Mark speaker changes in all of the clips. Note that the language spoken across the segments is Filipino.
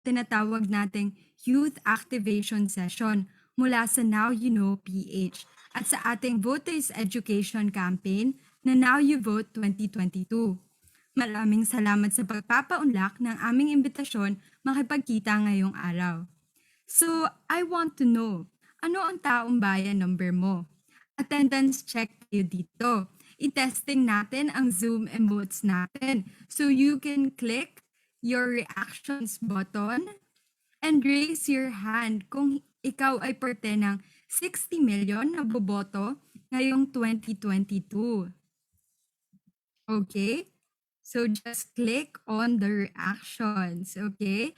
Speaker 1: tinatawag nating Youth Activation Session mula sa NowYouKnowPH at sa ating Voters Education Campaign na Now You Vote 2022. Maraming salamat sa pagpapaunlak ng aming imbitasyon makipagkita ngayong araw. So, I want to know, ano ang taong bayan number mo? Attendance check tayo dito. I-testing natin ang Zoom emotes natin. So you can click your reactions button and raise your hand kung ikaw ay parte ng 60 million na boboto ngayong 2022. Okay? So just click on the reactions, okay?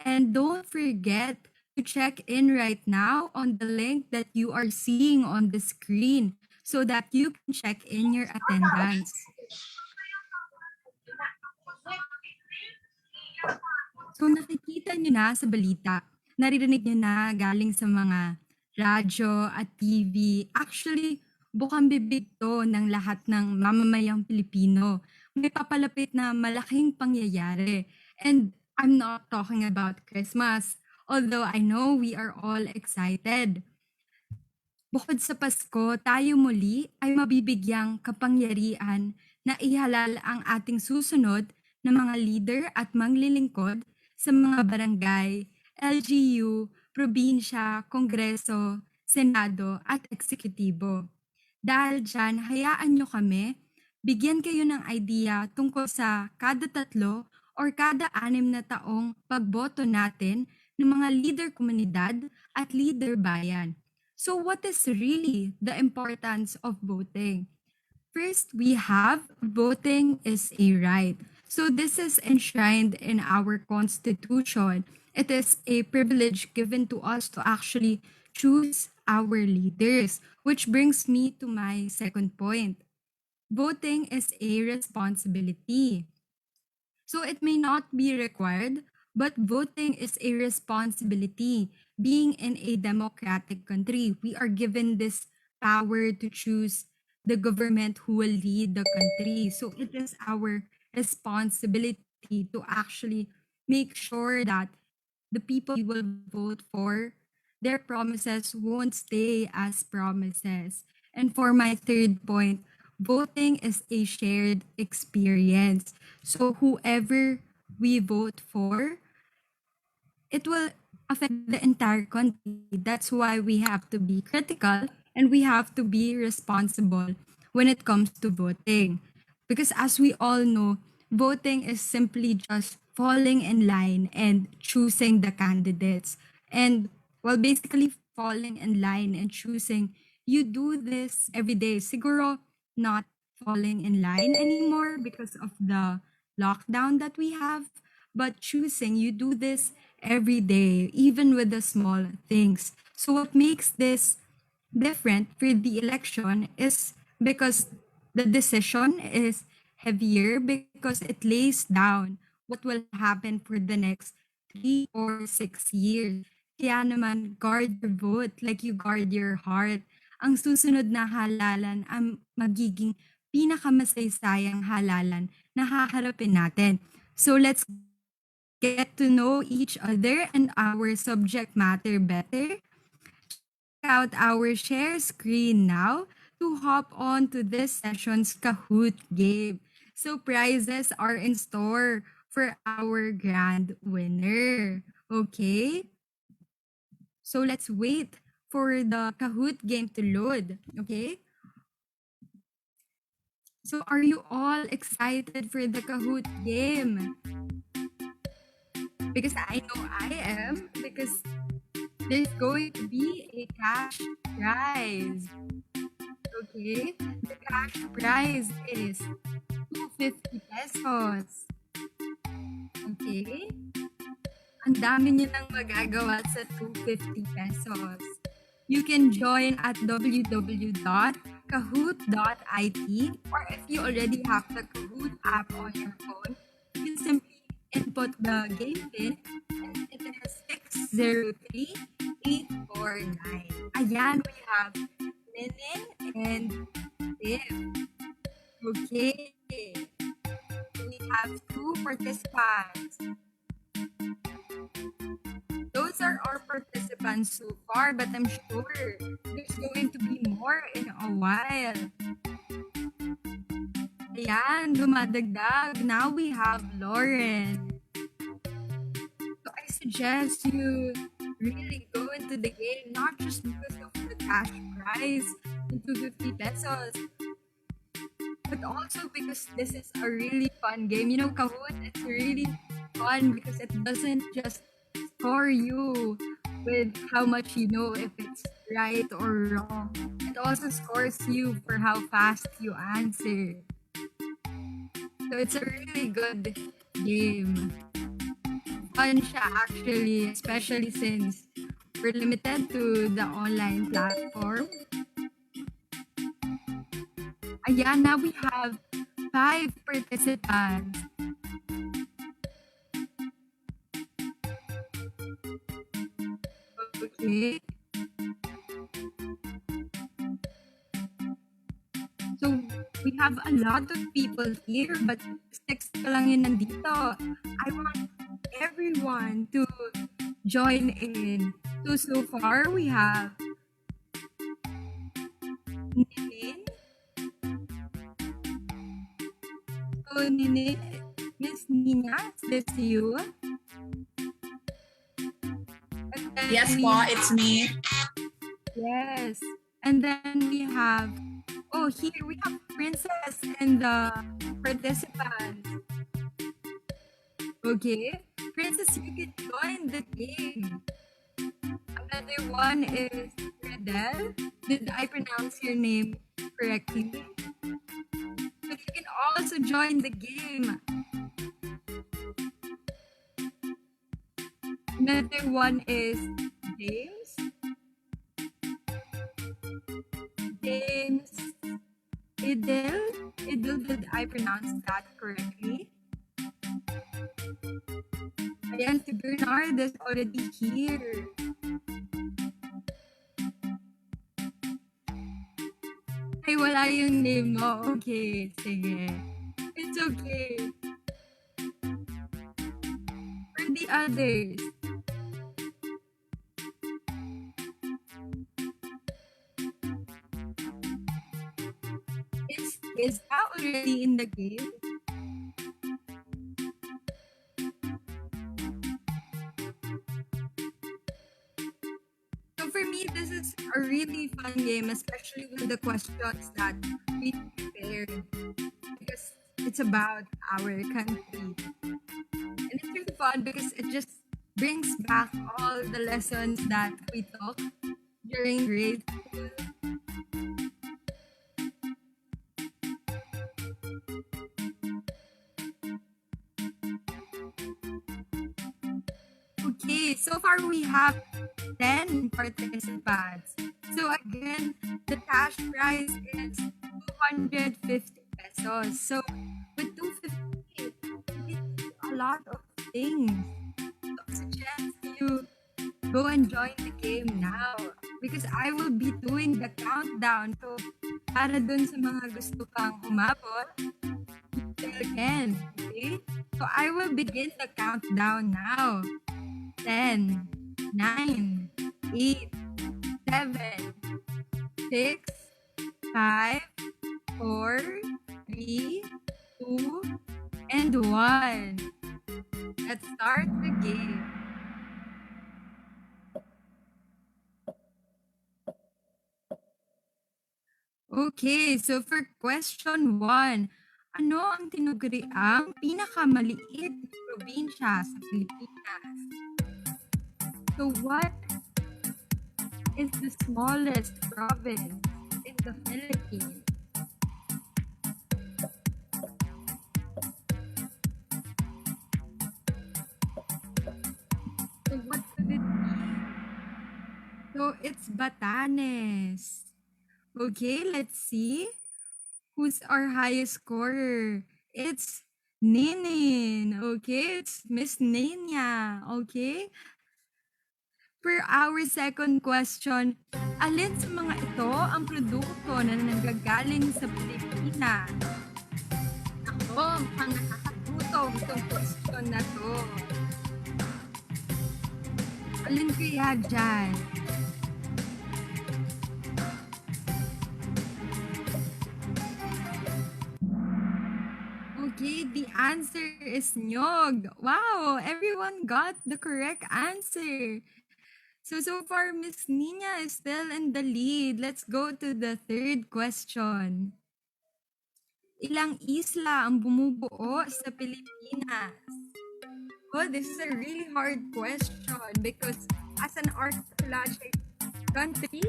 Speaker 1: And don't forget to check in right now on the link that you are seeing on the screen so that you can check in your attendance. So nakikita nyo na sa balita, naririnig nyo na galing sa mga radyo at TV. Actually, bukang bibig to ng lahat ng mamamayang Pilipino. May papalapit na malaking pangyayari. And I'm not talking about Christmas, although I know we are all excited. Bukod sa Pasko, tayo muli ay mabibigyang kapangyarihan na ihalal ang ating susunod na mga leader at manglilingkod sa mga barangay, LGU, probinsya, kongreso, senado at eksekutibo. Dahil dyan, hayaan nyo kami, bigyan kayo ng idea tungkol sa kada 3 or kada 6 na taong pagboto natin ng mga leader komunidad at leader bayan. So what is really the importance of voting? First, we have voting is a right. So this is enshrined in our Constitution. It is a privilege given to us to actually choose our leaders, which brings me to my second point. Voting is a responsibility. So it may not be required, but voting is a responsibility. Being in a democratic country, we are given this power to choose the government who will lead the country. So it is our responsibility to actually make sure that the people we will vote for, their promises won't stay as promises. And for my third point, voting is a shared experience. So whoever we vote for, it will affect the entire country. That's why we have to be critical and we have to be responsible when it comes to voting. Because as we all know, voting is simply just falling in line and choosing the candidates. And well, basically falling in line and choosing, you do this every day. Siguro not falling in line anymore because of the lockdown that we have, but choosing, you do this every day, even with the small things. So what makes this different for the election is because the decision is heavier because it lays down what will happen for the next 3 or 6 years. Kaya naman, guard your vote like you guard your heart. Ang susunod na halalan ang magiging pinakamasaysayang halalan na haharapin natin. So let's get to know each other and our subject matter better. Check out our share screen now to hop on to this session's Kahoot game. So prizes are in store for our grand winner. Okay? So let's wait for the Kahoot game to load. Okay? So are you all excited for the Kahoot game? Because I know I am, because there's going to be a cash prize. Okay? The cash prize is 250 pesos. Okay? Ang dami nyo nang magagawa sa 250 pesos. You can join at www.kahoot.it, or if you already have the Kahoot app on your phone, you can simply input the game pin and it is 603849. Ayan, we have Linen and Tiff. Okay. We have 2 participants. those are our participants so far, but I'm sure there's going to be more in a while. Ayan, dumadagdag. Now we have Lauren. So I suggest you really go into the game, not just because of the cash prize, the 250 pesos, but also because this is a really fun game. You know, Kahoot, it's really fun because it doesn't just score you with how much you know if it's right or wrong. It also scores you for how fast you answer. So it's a really good game. Fun siya actually, especially since we're limited to the online platform. Ayan, now we have 5 participants. Okay. So, we have a lot of people here, but 6 pa lang yun nandito. I want everyone to join in. So far, we have Ninin. So, Ninin, Miss Nina, is this you?
Speaker 2: Yes po, it's me.
Speaker 1: Yes. And then we have, here we have Princess and the participants. Okay. Princess, you can join the game. Another one is Redel. Did I pronounce your name correctly? But you can also join the game. Another one is James. James Idil. Idil, did I pronounce that correctly? Ayan, si Bernard is already here. Ay, wala yung name mo. Okay, sige. It's okay. For the others. Is that already in the game? So for me, this is a really fun game, especially with the questions that we prepared, because it's about our country. And it's really fun because it just brings back all the lessons that we took during grade school. Okay, so far we have 10 participants. So again, the cash prize is 250 pesos. So with 250, you can do a lot of things. So I suggest you go and join the game now because I will be doing the countdown. So para dun sa mga gusto pang humabol, you still can. Okay? So I will begin the countdown now. 10, 9, 8, 7, 6, 5, 4, 3, 2, and 1. Let's start the game. Okay, so for question 1, ano ang tinuguriang pinakamaliit na probinsya sa Pilipinas? So what is the smallest province in the Philippines? So what could it be? So it's Batanes. Okay, let's see. Who's our highest scorer? It's Ninin. Okay, it's Miss Ninya. Okay. For our second question, alin sa mga ito ang produkto na nanggagaling sa Pilipinas? Ako, mukhang nakakagutom itong question na to. Alin kaya dyan? Okay, the answer is nyog. Wow, everyone got the correct answer. So far, Miss Nina is still in the lead. Let's go to the third question. Ilang isla ang bumubuo sa Pilipinas? Oh, this is a really hard question because as an archipelagic country,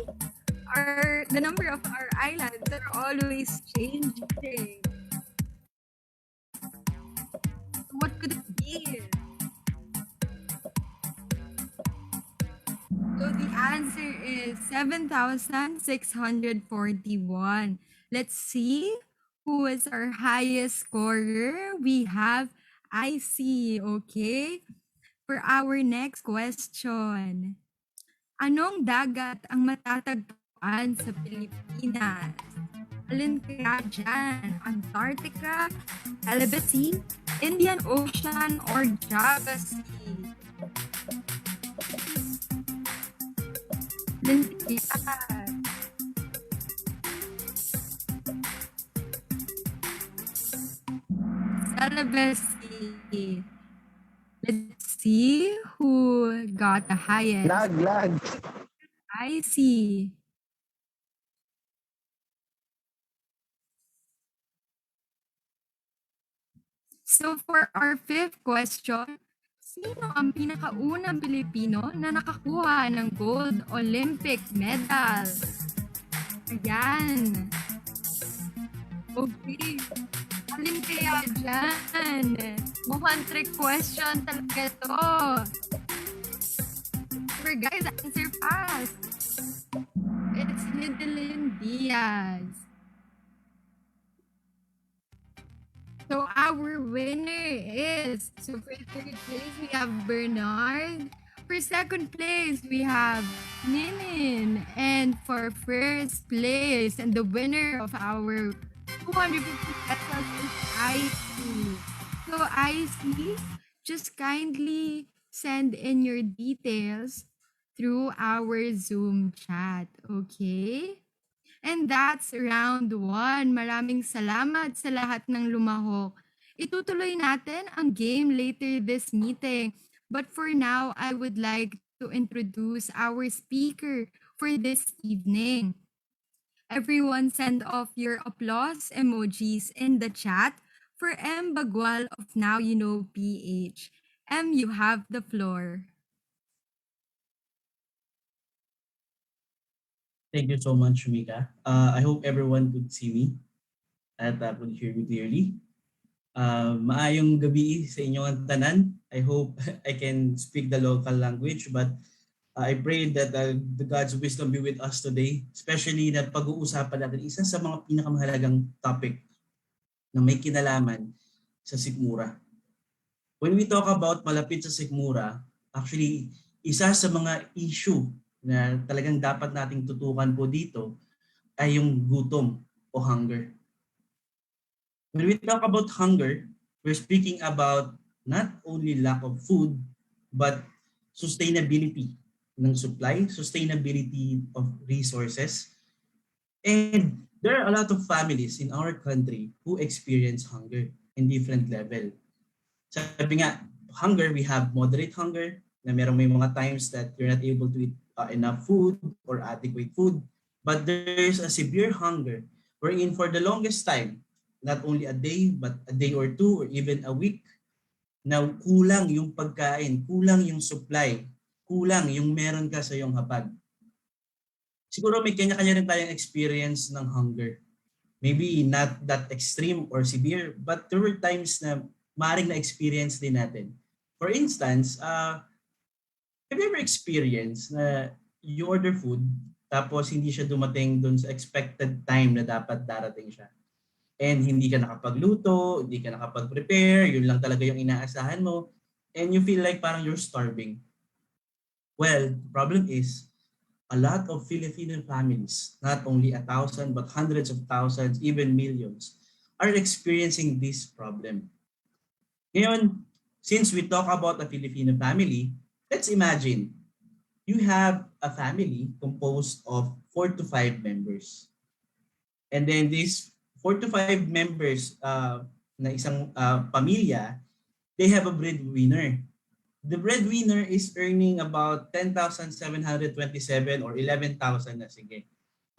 Speaker 1: the number of our islands are always changing. What could it be? So the answer is 7,641. Let's see who is our highest scorer. We have IC, okay? For our next question. Anong dagat ang matatagpuan sa Pilipinas? Alin kaya dyan? Antarctica, Celebes Sea, Indian Ocean, or Java Sea? Alin kaya? Celebes Sea. Let's see who got the highest.
Speaker 3: Lag.
Speaker 1: I see. So for our fifth question, sino ang pinakaunang Pilipino na nakakuha ng gold Olympic medal? Ayan. Okay. Alin kaya dyan? Mukhang trick question talaga to. Super guys, answer fast. It's Hidilyn Diaz. So our winner is, so for third place, we have Bernard. For second place, we have Ninin. And for first place, and the winner of our 250 pesos is IC. So IC, just kindly send in your details through our Zoom chat, okay? And that's round 1. Maraming salamat sa lahat ng lumahok. Itutuloy natin ang game later this meeting. But for now, I would like to introduce our speaker for this evening. Everyone send off your applause emojis in the chat for M. Bagwal of NowYouKnowPH. M, you have the floor.
Speaker 3: Thank you so much, Mika. I hope everyone could see me at could hear me clearly. Maayong gabi sa inyong tanan. I hope I can speak the local language, but I pray that the God's wisdom be with us today, especially na pag-uusapan natin isa sa mga pinakamahalagang topic na may kinalaman sa Sikmura. When we talk about Malapit sa Sikmura, actually, isa sa mga issue na talagang dapat nating tutukan po dito ay yung gutom o hunger. When we talk about hunger, we're speaking about not only lack of food, but sustainability ng supply, sustainability of resources. And there are a lot of families in our country who experience hunger in different level. Sabi nga, hunger, we have moderate hunger, na may mga times that you're not able to eat enough food or adequate food. But there's a severe hunger wherein for the longest time, not only a day, but a day or two or even a week, na kulang yung pagkain, kulang yung supply, kulang yung meron ka sa iyong hapag. Siguro may kanya-kanya rin tayong experience ng hunger. Maybe not that extreme or severe, but there were times na maaaring na-experience din natin. For instance, have you ever experienced na you order food tapos hindi siya dumating dun sa expected time na dapat darating siya? And hindi ka nakapagluto, hindi ka nakapag-prepare, yun lang talaga yung inaasahan mo, and you feel like parang you're starving. Well, the problem is, a lot of Filipino families, not only 1,000 but hundreds of thousands, even millions, are experiencing this problem. Ngayon, since we talk about a Filipino family, let's imagine you have a family composed of 4 to 5 members. And then these 4 to 5 members na isang pamilya, they have a breadwinner. The breadwinner is earning about 10,727 or 11,000 na sige.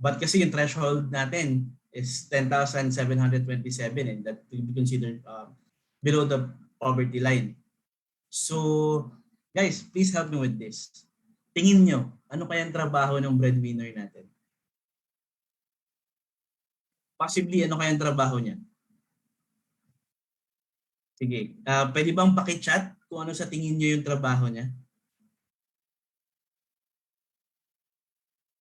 Speaker 3: But kasi yung threshold natin is 10,727 and that will be considered below the poverty line. So, guys, please help me with this. Tingin nyo, ano kayang trabaho ng breadwinner natin? Possibly, ano kayang trabaho niya? Sige, pwede bang paki-chat kung ano sa tingin nyo yung trabaho niya?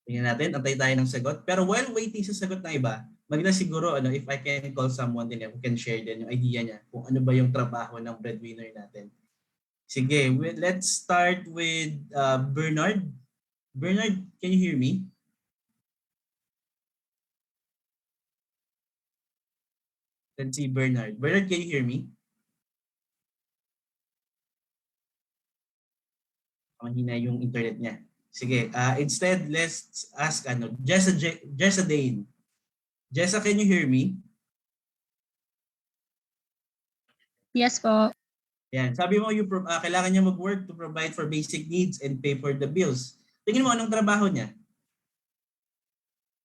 Speaker 3: Tingnan natin, antay tayo ng sagot. Pero while waiting sa sagot ng iba, maganda siguro if I can call someone din who can share din yung idea niya kung ano ba yung trabaho ng breadwinner natin. Sige, let's start with Bernard. Bernard, can you hear me? Let's see, Bernard. Bernard, can you hear me? Mahina yung internet niya. Sige, instead, let's ask Jessa Dane. Jessa, can you hear me?
Speaker 4: Yes po.
Speaker 3: Yan. Sabi mo, kailangan niya mag-work to provide for basic needs and pay for the bills. Tingin mo, anong trabaho niya?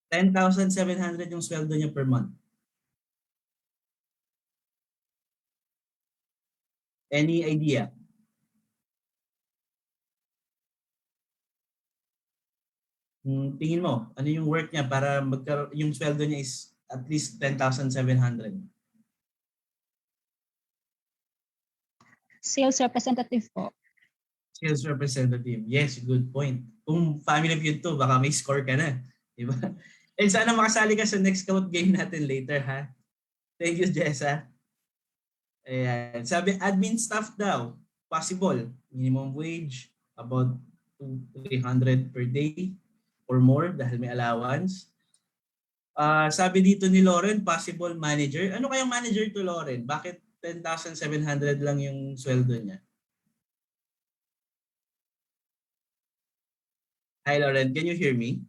Speaker 3: 10,700 yung sweldo niya per month. Any idea? Tingin mo, ano yung work niya para yung sweldo niya is at least 10,700?
Speaker 4: Sales representative po.
Speaker 3: Sales representative. Yes, good point. Kung family feud to, baka may score ka na. Diba? And sana makasali ka sa next count game natin later, ha? Thank you, Jessa. Ayan. Sabi, admin staff daw. Possible. Minimum wage, about 300 per day or more dahil may allowance. Sabi dito ni Lauren, possible manager. Ano kayang manager to Lauren? Bakit 10,700 lang yung sweldo niya? Hi Lauren, can you hear me?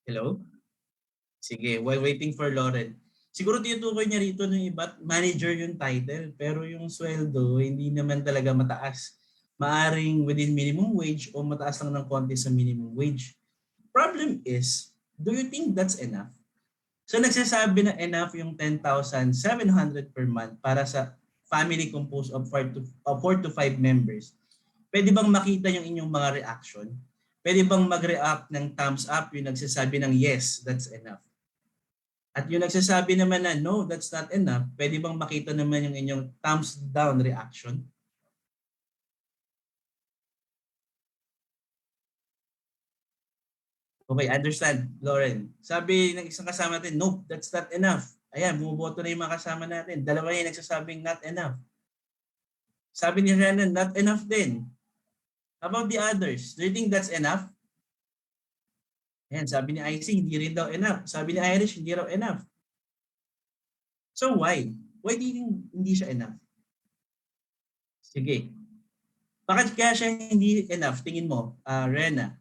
Speaker 3: Hello? Sige, while waiting for Lauren. Siguro tinutukoy niya rito ng iba, manager yung title, pero yung sweldo hindi naman talaga mataas. Maaring within minimum wage o mataas lang ng konti sa minimum wage. Problem is, do you think that's enough? So nagsasabi na enough yung 10,700 per month para sa family composed of 4 to 5 members. Pwede bang makita yung inyong mga reaction? Pwede bang mag-react ng thumbs up yung nagsasabi ng yes, that's enough? At yung nagsasabi naman na no, that's not enough, pwede bang makita naman yung inyong thumbs down reaction? Okay, understand, Lauren. Sabi ng isang kasama natin, nope, that's not enough. Ayan, bumuboto na yung mga kasama natin. Dalawa yung nagsasabing not enough. Sabi ni Renan, not enough din. How about the others? Do you think that's enough? Ayan, sabi ni IC, hindi rin daw enough. Sabi ni Irish, hindi raw enough. So why? Why do you think hindi siya enough? Sige. Bakit kaya siya hindi enough? Tingin mo, Rena.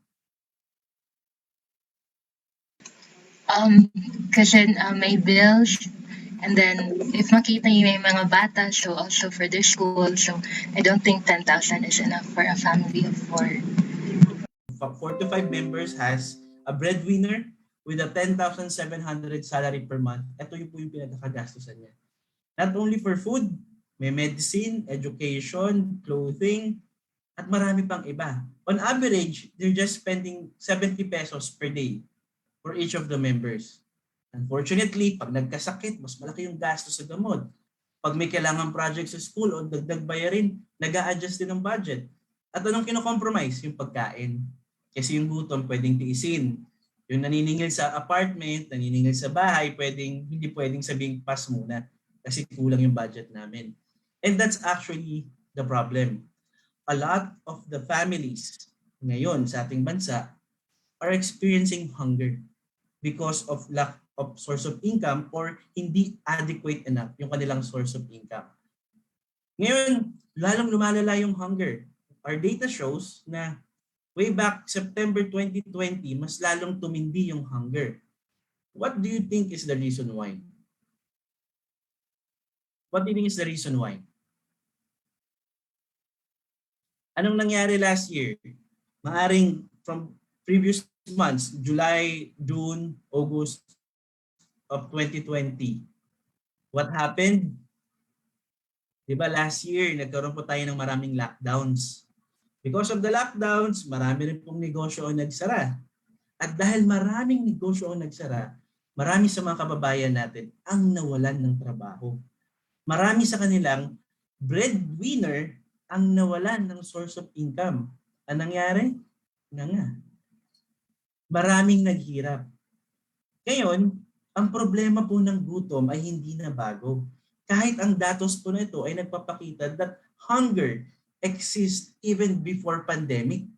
Speaker 5: Kasi may bills, and then if makita niyo may mga bata, so also for their school, so I don't think 10,000 is enough for a family of 4.
Speaker 3: 4 to 5 members has a breadwinner with a 10,700 salary per month. Ito yung po yung pinagkakagastusan niya. Not only for food, may medicine, education, clothing, at marami pang iba. On average, they're just spending 70 pesos per day for each of the members. Unfortunately, pag nagkasakit, mas malaki yung gasto sa gamot. Pag may kailangan project sa school o dagdag bayarin, nag-a-adjust din ang budget. At anong kino-compromise? Yung pagkain. Kasi yung gutom pwedeng tiisin. Yung naniningil sa apartment, naniningil sa bahay, hindi pwedeng sabing pass muna kasi kulang yung budget namin. And that's actually the problem. A lot of the families ngayon sa ating bansa are experiencing hunger because of lack of source of income or hindi adequate enough yung kanilang source of income. Ngayon, lalong lumalala yung hunger. Our data shows na way back September 2020, mas lalong tumindi yung hunger. What do you think is the reason why? What do you think is the reason why? Anong nangyari last year? Maaring from previous months, July, June, August of 2020. What happened? Diba last year, nagkaroon po tayo ng maraming lockdowns. Because of the lockdowns, marami rin pong negosyo ang nagsara. At dahil maraming negosyo ang nagsara, marami sa mga kababayan natin ang nawalan ng trabaho. Marami sa kanilang breadwinner ang nawalan ng source of income. Ang nangyari? Nga. Maraming naghirap. Ngayon, ang problema po ng gutom ay hindi na bago. Kahit ang datos po na ito ay nagpapakita that hunger exists even before pandemic.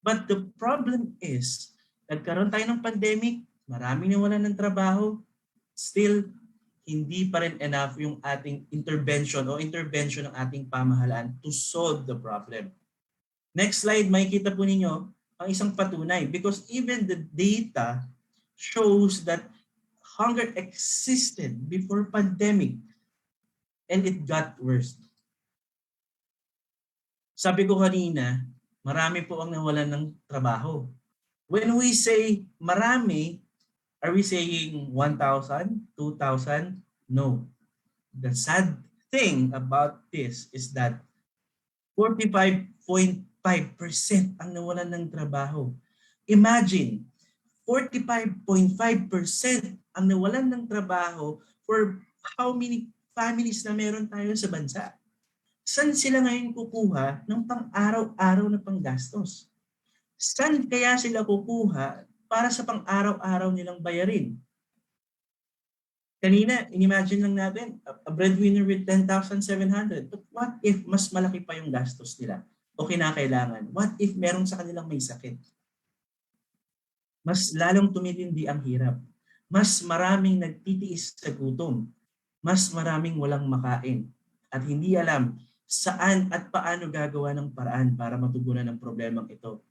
Speaker 3: But the problem is, nagkaroon tayo ng pandemic, maraming nawalan ng trabaho, still hindi pa rin enough yung ating intervention ng ating pamahalaan to solve the problem. Next slide, makikita po ninyo ang isang patunay because even the data shows that hunger existed before pandemic and it got worse. Sabi ko kanina, marami po ang nawalan ng trabaho. When we say marami, are we saying 1,000, 2,000? No. The sad thing about this is that 45.5% ang nawalan ng trabaho. Imagine, 45.5% ang nawalan ng trabaho for how many families na meron tayo sa bansa. Saan sila ngayon kukuha ng pang-araw-araw na panggastos? Saan kaya sila kukuha para sa pang-araw-araw nilang bayarin? Kanina, in-imagine lang natin, a breadwinner with 10,700. But what if mas malaki pa yung gastos nila o kinakailangan? What if meron sa kanilang may sakit? Mas lalong tumitindi ang hirap. Mas maraming nagtitiis sa gutom. Mas maraming walang makain. At hindi alam saan at paano gagawa ng paraan para matugunan ang problemang ito.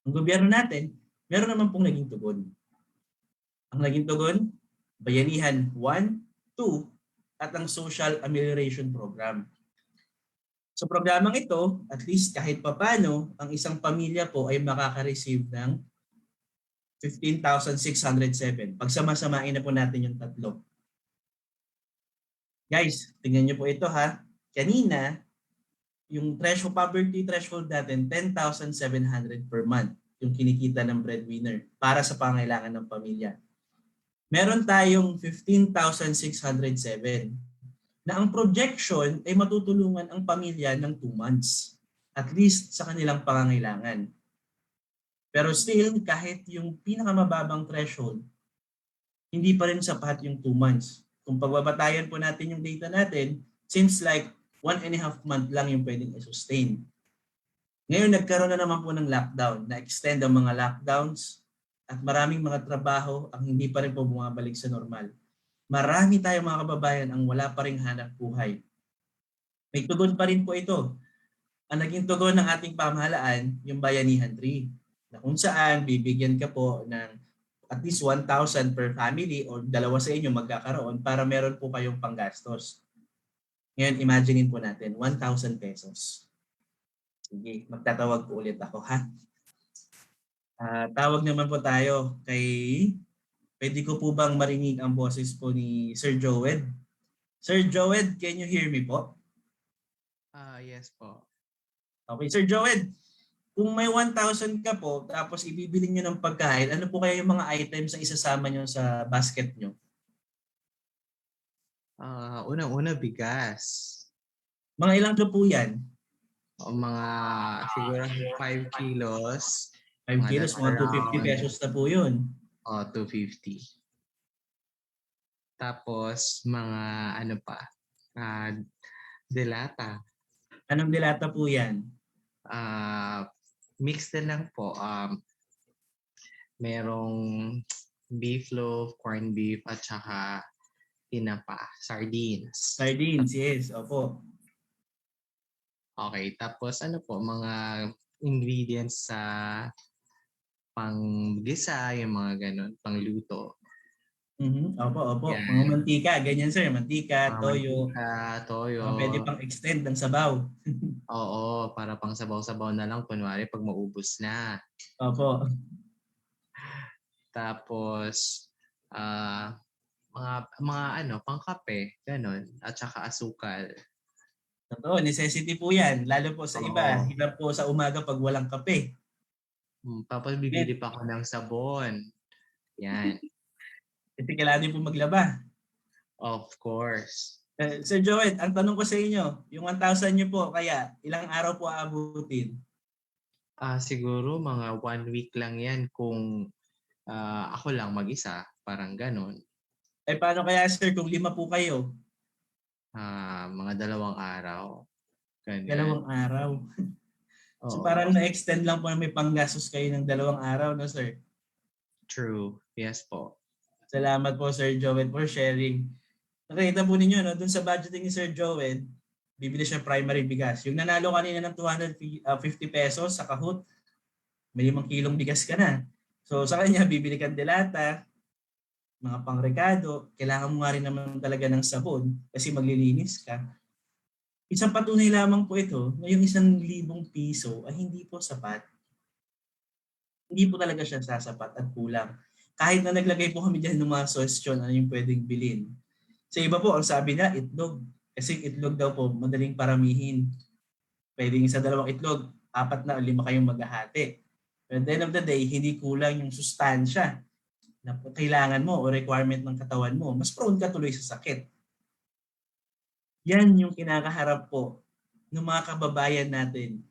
Speaker 3: Ang gobyerno natin, meron naman pong naging tugon. Ang naging tugon, Bayanihan 1, 2, at ang Social Amelioration Program. Sa programang ito, at least kahit papano, ang isang pamilya po ay makaka-receive ng 15,607. Pagsama-samain na po natin yung tatlo. Guys, tingnan niyo po ito ha. Kanina, yung poverty threshold natin, 10,700 per month yung kinikita ng breadwinner para sa pangailangan ng pamilya. Meron tayong 15,607 na ang projection ay matutulungan ang pamilya ng 2 months, at least sa kanilang pangangailangan. Pero still, kahit yung pinakamababang threshold, hindi pa rin sapat yung 2 months. Kung pagbabatayan po natin yung data natin, seems like 1.5 month lang yung pwedeng i-sustain. Ngayon, nagkaroon na naman po ng lockdown, na-extend ang mga lockdowns at maraming mga trabaho ang hindi pa rin po bumabalik sa normal. Marami tayong mga kababayan ang wala pa ring hanap buhay. May tugon pa rin po ito. Ang naging tugon ng ating pamahalaan, yung Bayanihan 3, na kung saan bibigyan ka po ng at least 1,000 per family o dalawa sa inyo magkakaroon para meron po kayong panggastos. Ngayon, imaginein po natin, 1,000 pesos. Sige, magtatawag po ulit ako ha. Tawag naman po tayo kay, pwede ko po bang marinig ang boses po ni Sir Joed? Sir Joed, can you hear me po?
Speaker 6: Yes po.
Speaker 3: Okay, Sir Joed, kung may 1,000 ka po, tapos ibibili nyo ng pagkain, ano po kaya yung mga items na isasama nyo sa basket nyo?
Speaker 6: Unang-una bigas.
Speaker 3: Mga ilang kilo po yan?
Speaker 6: O mga siguro 5 kilos.
Speaker 3: 5 kilos, mga 250 pesos na po yun.
Speaker 6: 250. Tapos mga ano pa, delata.
Speaker 3: Anong dilata po yan?
Speaker 6: Mix na lang po. Merong beef loaf, corned beef, at saka tinapa, sardines.
Speaker 3: Sardines, yes. Opo.
Speaker 6: Okay, tapos ano po, mga ingredients sa panggisa, yung mga ganun, pangluto.
Speaker 3: Opo, opo.
Speaker 6: Yan.
Speaker 3: Mga mantika, ganyan sir. Mantika,
Speaker 6: Mga
Speaker 3: toyo.
Speaker 6: mantika, toyo.
Speaker 3: Pwede pang extend ng sabaw.
Speaker 6: Oo, para pang sabaw-sabaw na lang, kunwari pag maubos na.
Speaker 3: Opo.
Speaker 6: Tapos, mga ano, pangkape, ganun, at saka asukal.
Speaker 3: Totoo, necessity po yan. Lalo po sa iba.
Speaker 6: Oo.
Speaker 3: Hirap po sa umaga pag walang kape.
Speaker 6: Tapos bibili pa ako ng sabon. Yan.
Speaker 3: Kasi kailangan din po maglaba.
Speaker 6: Of course.
Speaker 3: Sir Joel, ang tanong ko sa inyo, yung 1,000 nyo po, kaya ilang araw po aabutin?
Speaker 6: Siguro mga 1 week lang yan kung ako lang mag-isa, parang ganun.
Speaker 3: Eh paano kaya sir kung 5 po kayo?
Speaker 6: Mga 2 araw.
Speaker 3: Dalawang
Speaker 6: Ganyan.
Speaker 3: araw. So
Speaker 6: Oo.
Speaker 3: parang na-extend lang po na may panggastos kayo ng 2 araw, no sir?
Speaker 6: True. Yes po.
Speaker 3: Salamat po Sir Joel for sharing. Nakita po ninyo, no? Dun sa budgeting ni Sir Joel, bibili siya primary bigas. Yung nanalo kanina ng 250 pesos sa Kahoot, may 5 kilong bigas ka na. So sa kanya, bibili kang delata, mga pangrekado, kailangan mo nga rin naman talaga ng sabon kasi maglilinis ka. Isang patunay lamang po ito na yung 1,000 piso ay hindi po sapat. Hindi po talaga siya sasapat at kulang. Kahit na naglagay po kami dyan ng mga suggestion ano yung pwedeng bilhin. Sa iba po, ang sabi na itlog. Kasi itlog daw po, madaling paramihin. Pwedeng sa 2 itlog, 4 na o 5 kayong maghahati. But at the end of the day, hindi kulang yung sustansya na kailangan mo o requirement ng katawan mo. Mas prone ka tuloy sa sakit. Yan yung kinakaharap po ng mga kababayan natin.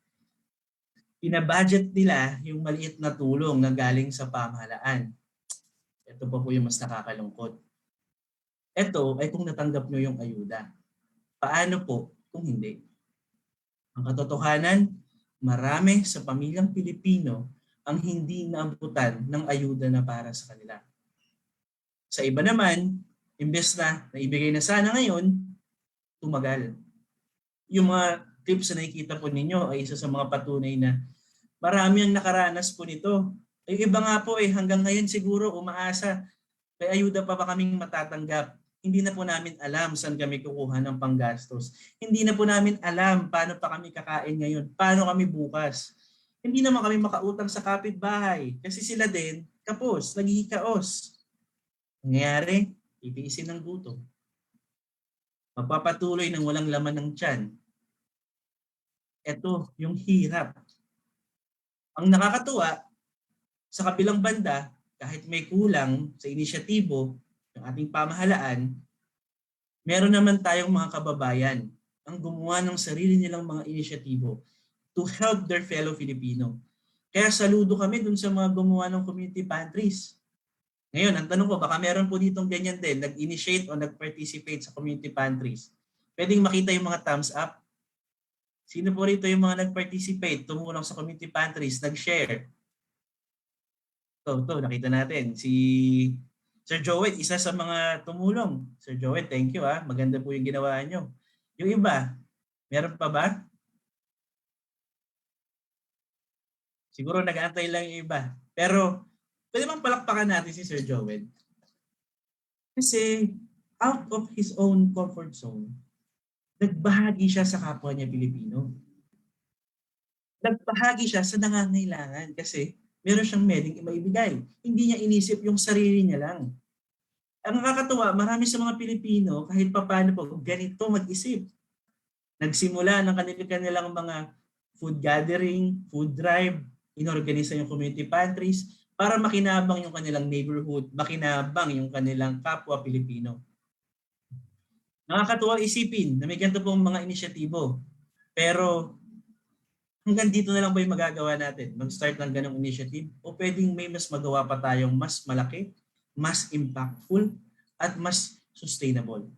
Speaker 3: Pinabudget nila yung maliit na tulong na galing sa pamahalaan. Ito pa po yung mas nakakalungkot. Ito ay kung natanggap nyo yung ayuda. Paano po kung hindi? Ang katotohanan, marami sa pamilyang Pilipino ang hindi naabutan ng ayuda na para sa kanila. Sa iba naman, imbes na naibigay na sana ngayon, tumagal. Yung mga tips na nakikita po ninyo ay isa sa mga patunay na marami ang nakaranas po nito. Yung iba nga po hanggang ngayon siguro umaasa, may ayuda pa ba kaming matatanggap? Hindi na po namin alam saan kami kukuha ng panggastos. Hindi na po namin alam paano pa kami kakain ngayon, paano kami bukas. Hindi naman kami makautang sa kapitbahay kasi sila din, kapos, naghihikaos. Nangyayari, ipiisin ng gutom. Magpapatuloy ng walang laman ng tiyan. Ito, yung hirap. Ang nakakatuwa, sa kabilang banda, kahit may kulang sa inisyatibo ng ating pamahalaan, meron naman tayong mga kababayan ang gumawa ng sarili nilang mga inisyatibo to help their fellow Filipino. Kaya saludo kami dun sa mga gumawa ng community pantries. Ngayon, ang tanong ko, baka meron po ditong ganyan din, nag-initiate o nag-participate sa community pantries. Pwedeng makita yung mga thumbs up. Sino po rito yung mga nag-participate, tumulong sa community pantries, nag-share? Ito, nakita natin. Si Sir Joel, isa sa mga tumulong. Sir Joel, thank you ah. Maganda po yung ginawa nyo. Yung iba, meron pa ba? Siguro nag-aantay lang yung iba. Pero, pwede bang palakpakan natin si Sir Joel? Kasi, out of his own comfort zone, nagbahagi siya sa kapwa niya Pilipino. Nagbahagi siya sa nangangailangan kasi meron siyang meding maibigay. Hindi niya inisip yung sarili niya lang. Ang nakakatuwa, marami sa mga Pilipino, kahit papaano po, ganito mag-isip. Nagsimula ng kanilang mga food gathering, food drive, inorganisa yung community pantries para makinabang yung kanilang neighborhood, makinabang yung kanilang kapwa Pilipino. Nakakatuwa isipin na may ganito pong mga inisyatibo. Pero hanggang dito na lang ba yung magagawa natin? Mag-start ng ganong initiative? O pwedeng may mas magawa pa tayong mas malaki, mas impactful, at mas sustainable?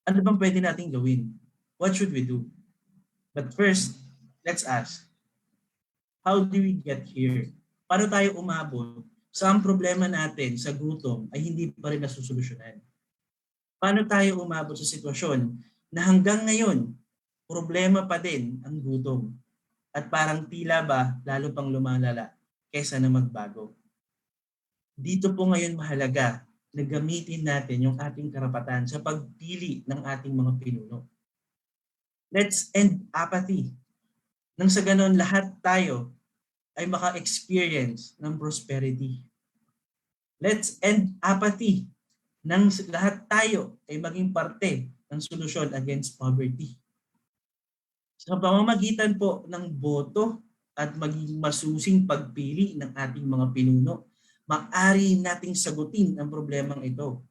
Speaker 3: Ano bang pwede natin gawin? What should we do? But first, let's ask, how do we get here? Paano tayo umabot sa ang problema natin sa gutom ay hindi pa rin nasusolusyonan? Paano tayo umabot sa sitwasyon na hanggang ngayon, problema pa din ang gutom at parang tila ba lalo pang lumalala kaysa na magbago. Dito po ngayon mahalaga na gamitin natin yung ating karapatan sa pagpili ng ating mga pinuno. Let's end apathy. Nang sa ganon lahat tayo ay maka-experience ng prosperity. Let's end apathy nang lahat tayo ay maging parte ng solusyon against poverty. Sa pamamagitan po ng boto at maging masusing pagpili ng ating mga pinuno, maaari nating sagutin ang problemang ito.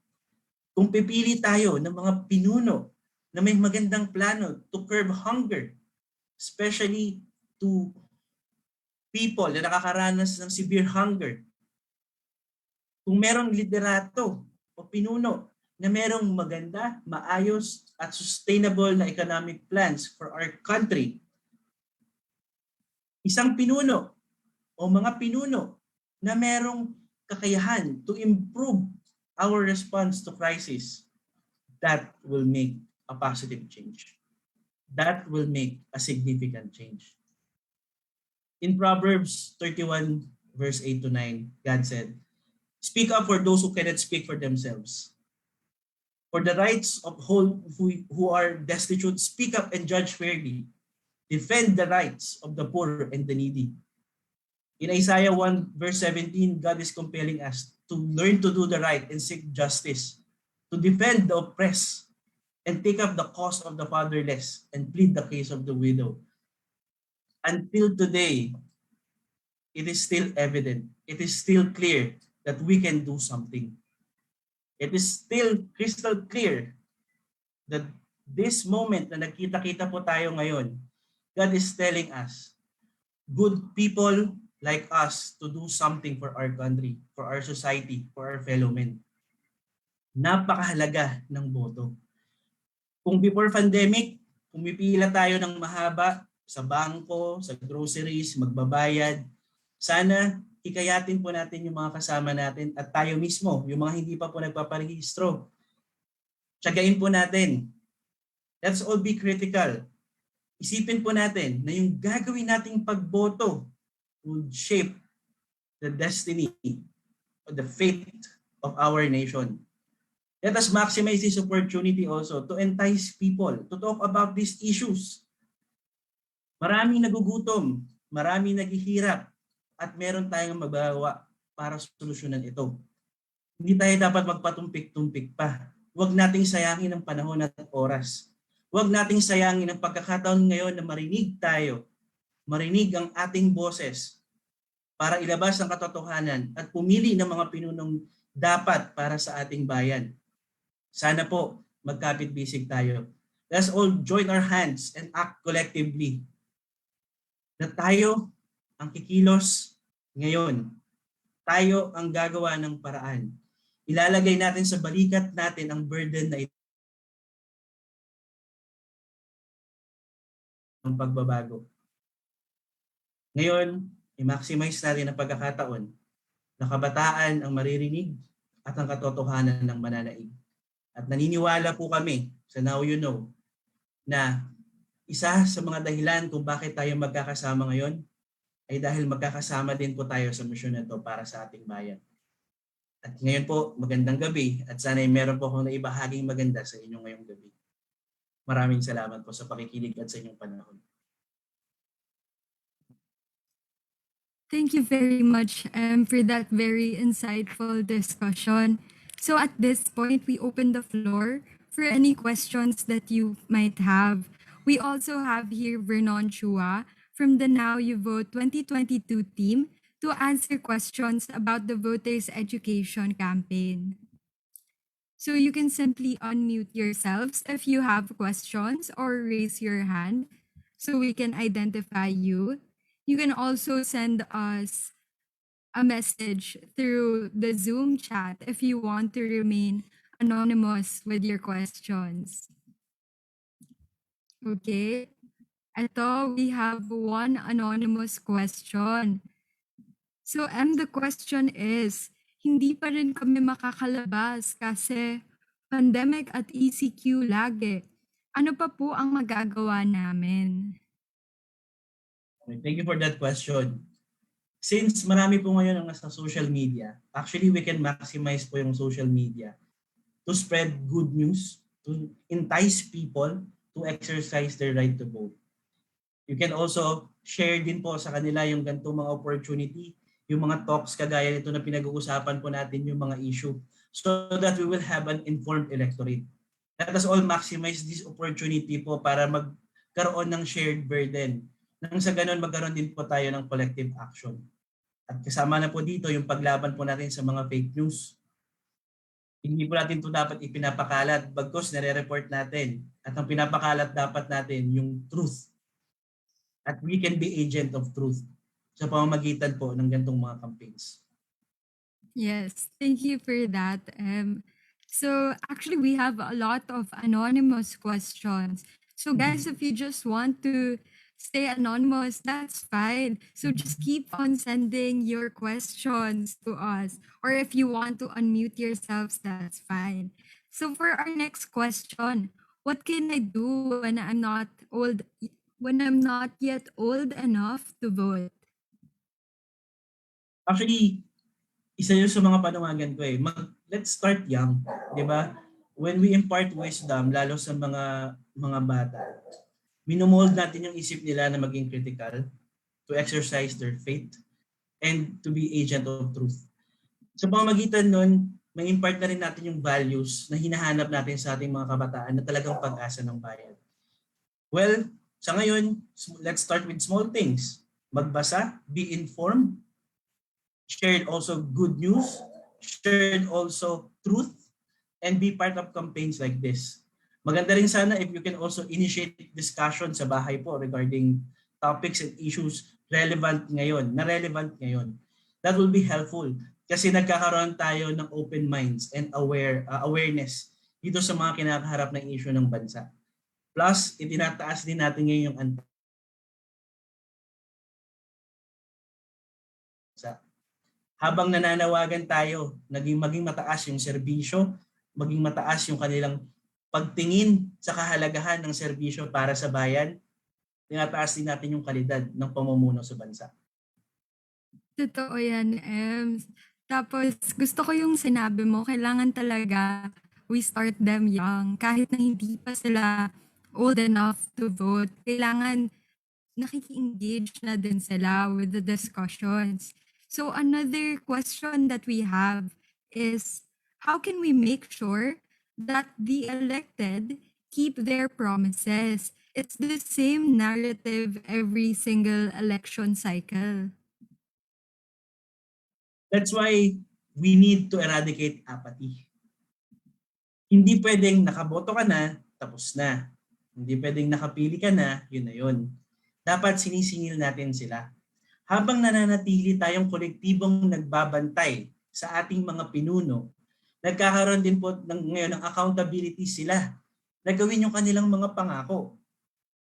Speaker 3: Kung pipili tayo ng mga pinuno na may magandang plano to curb hunger, especially to people na nakakaranas ng severe hunger, kung merong liderato o pinuno na merong maganda, maayos at sustainable na economic plans for our country, isang pinuno o mga pinuno na merong kakayahan to improve our response to crisis, that will make a positive change. That will make a significant change. In Proverbs 31 verse 8 to 9, God said, "Speak up for those who cannot speak for themselves. For the rights of all who are destitute, speak up and judge fairly. Defend the rights of the poor and the needy." In Isaiah 1 verse 17, God is compelling us to learn to do the right and seek justice, to defend the oppressed, and take up the cause of the fatherless and plead the case of the widow. Until today, it is still evident, it is still clear that we can do something. It is still crystal clear that this moment na nagkita-kita po tayo ngayon, God is telling us, good people like us, to do something for our country, for our society, for our fellow men. Napakahalaga ng boto. Kung before pandemic, pumipila tayo ng mahaba sa bangko, sa groceries, magbabayad, sana hikayatin po natin yung mga kasama natin at tayo mismo, yung mga hindi pa po nagpaparehistro. Tiyagain po natin. Let's all be critical. Isipin po natin na yung gagawin nating pagboto would shape the destiny or the fate of our nation. Let us maximize this opportunity also to entice people to talk about these issues. Maraming nagugutom, maraming naghihirap, at meron tayong magawa para solusyonan ito. Hindi tayo dapat magpatumpik-tumpik pa. Huwag nating sayangin ang panahon at oras. Huwag nating sayangin ang pagkakataon ngayon na marinig tayo, marinig ang ating boses para ilabas ang katotohanan at pumili ng mga pinunong dapat para sa ating bayan. Sana po magkapit-bisig tayo. Let's all join our hands and act collectively. Na tayo ang kikilos ngayon. Tayo ang gagawa ng paraan. Ilalagay natin sa balikat natin ang burden na ito ng pagbabago. Ngayon, i-maximize natin ang pagkakataon na kabataan ang maririnig at ang katotohanan ng mananaig. At naniniwala po kami sa Now You Know na isa sa mga dahilan kung bakit tayo magkakasama ngayon ay dahil magkakasama din po tayo sa misyon na ito para sa ating bayan. At ngayon po, magandang gabi at sana ay meron po akong naibahaging maganda sa inyo ngayong gabi. Maraming salamat po sa pakikinig at sa inyong panahon.
Speaker 1: Thank you very much for that very insightful discussion. So at this point, we open the floor for any questions that you might have. We also have here Vernon Chua from the Now You Vote 2022 team to answer questions about the voters' education campaign. So you can simply unmute yourselves if you have questions or raise your hand so we can identify you. You can also send us a message through the Zoom chat if you want to remain anonymous with your questions. Okay. Ito, we have one anonymous question. So, the question is, hindi pa rin kami makakalabas kasi pandemic at ECQ lagi. Ano pa po ang magagawa namin?
Speaker 3: Thank you for that question. Since marami po ngayon ang nasa social media, actually we can maximize po yung social media to spread good news, to entice people to exercise their right to vote. You can also share din po sa kanila yung ganitong mga opportunity, yung mga talks kagaya nito na pinag-uusapan po natin yung mga issue so that we will have an informed electorate. Let us all maximize this opportunity po para magkaroon ng shared burden. Nang sa ganun magkaroon din po tayo ng collective action. At kasama na po dito yung paglaban po natin sa mga fake news. Hindi po natin ito dapat ipinapakalat bagkus nare-report natin. At ang pinapakalat dapat natin yung truth. At we can be agent of truth sa pamamagitan po ng ganitong mga campaigns.
Speaker 1: Yes, thank you for that. So actually, we have a lot of anonymous questions. So guys, if you just want to stay anonymous, that's fine. So just keep on sending your questions to us. Or if you want to unmute yourselves, that's fine. So for our next question, what can I do when I'm not yet old enough to vote?
Speaker 3: Actually, isa yun sa mga panawagan ko let's start young, di ba? When we impart wisdom, lalo sa mga bata, minomold natin yung isip nila na maging critical, to exercise their faith, and to be agent of truth. Sa pamamagitan nun, may impart na rin natin yung values na hinahanap natin sa ating mga kabataan na talagang pag-asa ng bayan. Well, sa ngayon, let's start with small things. Magbasa, be informed, shared also good news, shared also truth, and be part of campaigns like this. Maganda rin sana if you can also initiate discussion sa bahay po regarding topics and issues relevant ngayon. That will be helpful kasi nagkakaroon tayo ng open minds and awareness dito sa mga kinakaharap ng issue ng bansa. Plus, itinataas din natin ngayon yung habang nananawagan tayo, maging mataas yung serbisyo, maging mataas yung kanilang pagtingin sa kahalagahan ng serbisyo para sa bayan, tinataas din natin yung kalidad ng pamumuno sa bansa.
Speaker 1: Totoo yan, Ems. Tapos, gusto ko yung sinabi mo, kailangan talaga we start them young. Kahit na hindi pa sila old enough to vote, kailangan nakiki-engage na din sila with the discussions. So another question that we have is, how can we make sure that the elected keep their promises? It's the same narrative every single election cycle.
Speaker 3: That's why we need to eradicate apathy. Hindi pwedeng nakaboto ka na, tapos na. Hindi pwedeng nakapili ka na, yun na yun. Dapat sinisingil natin sila. Habang nananatili tayong kolektibong nagbabantay sa ating mga pinuno, nagkakaroon din po ngayon ng accountability sila na gawin yung kanilang mga pangako.